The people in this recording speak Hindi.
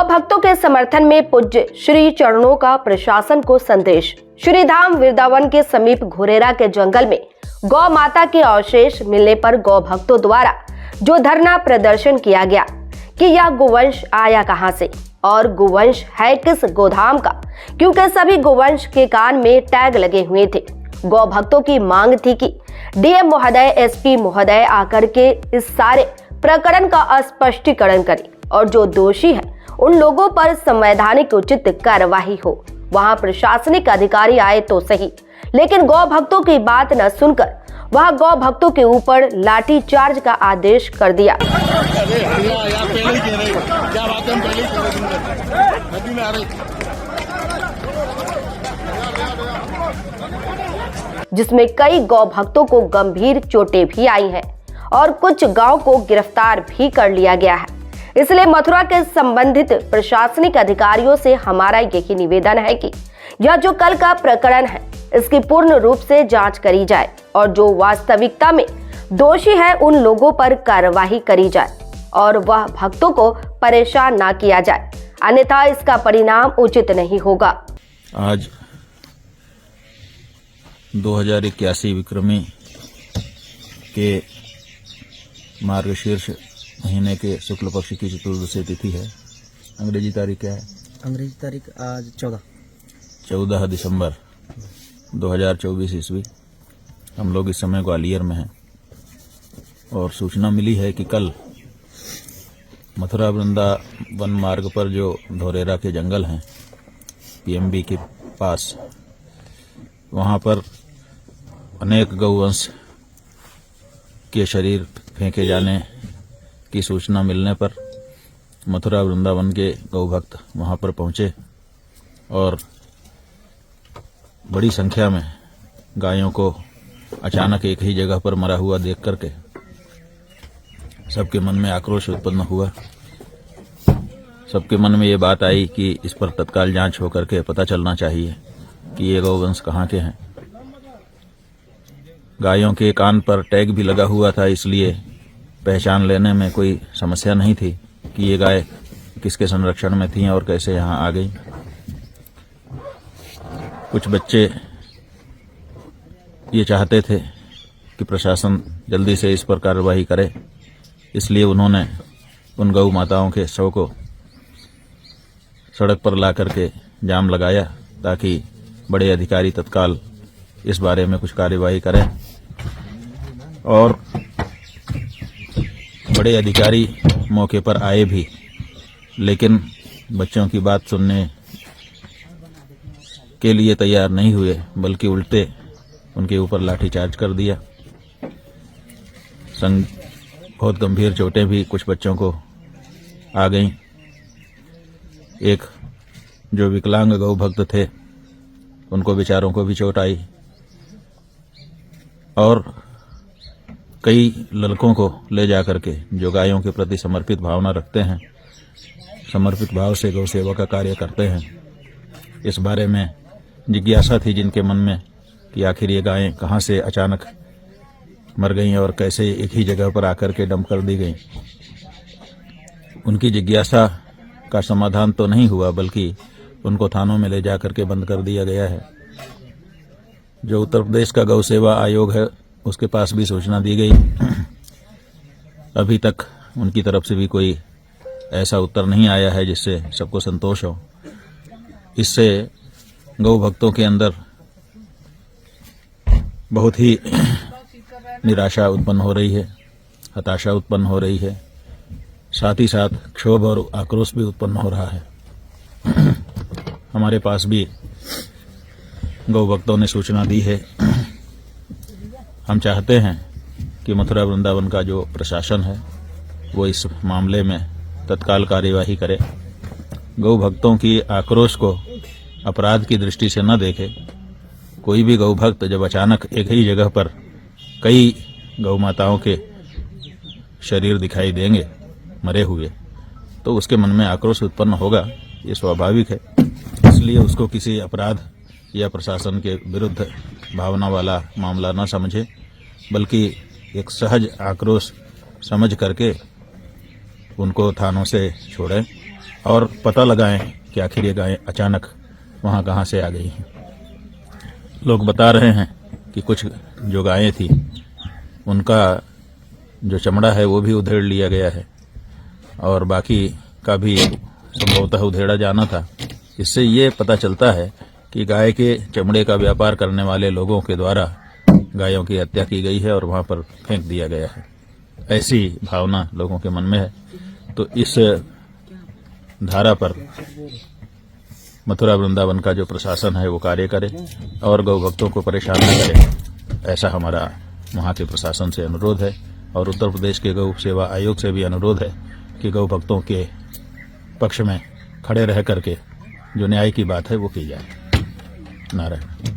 भक्तों के समर्थन में पूज्य श्री चरणों का प्रशासन को संदेश। श्री धाम वृंदावन के समीप घुरेरा के जंगल में गौ माता के अवशेष मिलने पर गौ भक्तों द्वारा जो धरना प्रदर्शन किया गया कि यह गोवंश आया कहां से और गोवंश है किस गोधाम का, क्योंकि सभी गोवंश के कान में टैग लगे हुए थे। गौ भक्तों की मांग थी कि डीएम महोदय, एसपी महोदय आकर के इस सारे प्रकरण का स्पष्टीकरण करें और जो दोषी है उन लोगों पर संवैधानिक उचित कार्यवाही हो। वहां प्रशासनिक अधिकारी आए तो सही, लेकिन गौ भक्तों की बात न सुनकर वह गौ भक्तों के ऊपर लाठी चार्ज का आदेश कर दिया। जिसमें कई गौ भक्तों को गंभीर चोटें भी आई हैं और कुछ गांव को गिरफ्तार भी कर लिया गया है। इसलिए मथुरा के संबंधित प्रशासनिक अधिकारियों से हमारा यही निवेदन है कि यह जो कल का प्रकरण है इसकी पूर्ण रूप से जांच करी जाए और जो वास्तविकता में दोषी है उन लोगों पर कार्रवाई करी जाए और वह भक्तों को परेशान ना किया जाए, अन्यथा इसका परिणाम उचित नहीं होगा। आज 2081 विक्रमी के मार्गशीर्ष महीने के शुक्ल पक्ष की चतुर्दशी तिथि है। अंग्रेजी तारीख क्या है? अंग्रेजी तारीख आज 14 दिसंबर 2024 ईस्वी। हम लोग इस समय ग्वालियर में हैं और सूचना मिली है कि कल मथुरा वृंदावन मार्ग पर जो धोरेरा के जंगल हैं पीएमबी के पास, वहाँ पर अनेक गौवंश के शरीर फेंके जाने की सूचना मिलने पर मथुरा वृंदावन के गौ भक्त वहाँ पर पहुँचे और बड़ी संख्या में गायों को अचानक एक ही जगह पर मरा हुआ देख करके सबके मन में आक्रोश उत्पन्न हुआ। सबके मन में ये बात आई कि इस पर तत्काल जांच होकर के पता चलना चाहिए कि ये गौवंश कहाँ के हैं। गायों के कान पर टैग भी लगा हुआ था, इसलिए पहचान लेने में कोई समस्या नहीं थी कि ये गाय किसके संरक्षण में थी और कैसे यहाँ आ गई। कुछ बच्चे ये चाहते थे कि प्रशासन जल्दी से इस पर कार्रवाई करे, इसलिए उन्होंने उन गौ माताओं के शव को सड़क पर ला करके जाम लगाया ताकि बड़े अधिकारी तत्काल इस बारे में कुछ कार्यवाही करें। और बड़े अधिकारी मौके पर आए भी, लेकिन बच्चों की बात सुनने के लिए तैयार नहीं हुए, बल्कि उल्टे उनके ऊपर लाठीचार्ज कर दिया। बहुत गंभीर चोटें भी कुछ बच्चों को आ गईं। एक जो विकलांग गौ भक्त थे उनको बेचारों को भी चोट आई और कई लड़कों को ले जा करके जो गायों के प्रति समर्पित भावना रखते हैं, समर्पित भाव से गौ सेवा का कार्य करते हैं, इस बारे में जिज्ञासा थी जिनके मन में कि आखिर ये गायें कहाँ से अचानक मर गईं और कैसे एक ही जगह पर आकर के डंप कर दी गईं। उनकी जिज्ञासा का समाधान तो नहीं हुआ, बल्कि उनको थानों में ले जाकर के बंद कर दिया गया है। जो उत्तर प्रदेश का गौ सेवा आयोग है उसके पास भी सूचना दी गई। अभी तक उनकी तरफ से भी कोई ऐसा उत्तर नहीं आया है जिससे सबको संतोष हो। इससे गौ भक्तों के अंदर बहुत ही निराशा उत्पन्न हो रही है, हताशा उत्पन्न हो रही है, साथ ही साथ क्षोभ और आक्रोश भी उत्पन्न हो रहा है। हमारे पास भी गौ भक्तों ने सूचना दी है। हम चाहते हैं कि मथुरा वृंदावन का जो प्रशासन है वो इस मामले में तत्काल कार्यवाही करे। गौ भक्तों की आक्रोश को अपराध की दृष्टि से न देखे। कोई भी गौ भक्त जब अचानक एक ही जगह पर कई गौ माताओं के शरीर दिखाई देंगे मरे हुए, तो उसके मन में आक्रोश उत्पन्न होगा, ये स्वाभाविक है। इसलिए उसको किसी अपराध या प्रशासन के विरुद्ध भावना वाला मामला न समझे, बल्कि एक सहज आक्रोश समझ करके उनको थानों से छोड़ें और पता लगाएं कि आखिर ये गायें अचानक वहाँ कहाँ से आ गई हैं। लोग बता रहे हैं कि कुछ जो गायें थी उनका जो चमड़ा है वो भी उधेड़ लिया गया है और बाकी का भी संभवतः उधेड़ा जाना था। इससे ये पता चलता है कि गाय के चमड़े का व्यापार करने वाले लोगों के द्वारा गायों की हत्या की गई है और वहाँ पर फेंक दिया गया है। ऐसी भावना लोगों के मन में है। तो इस धारा पर मथुरा वृंदावन का जो प्रशासन है वो कार्य करे और गौ भक्तों को परेशान न करे, ऐसा हमारा वहाँ के प्रशासन से अनुरोध है। और उत्तर प्रदेश के गौ सेवा आयोग से भी अनुरोध है कि गौ भक्तों के पक्ष में खड़े रह करके जो न्याय की बात है वो की जाए। नारायण।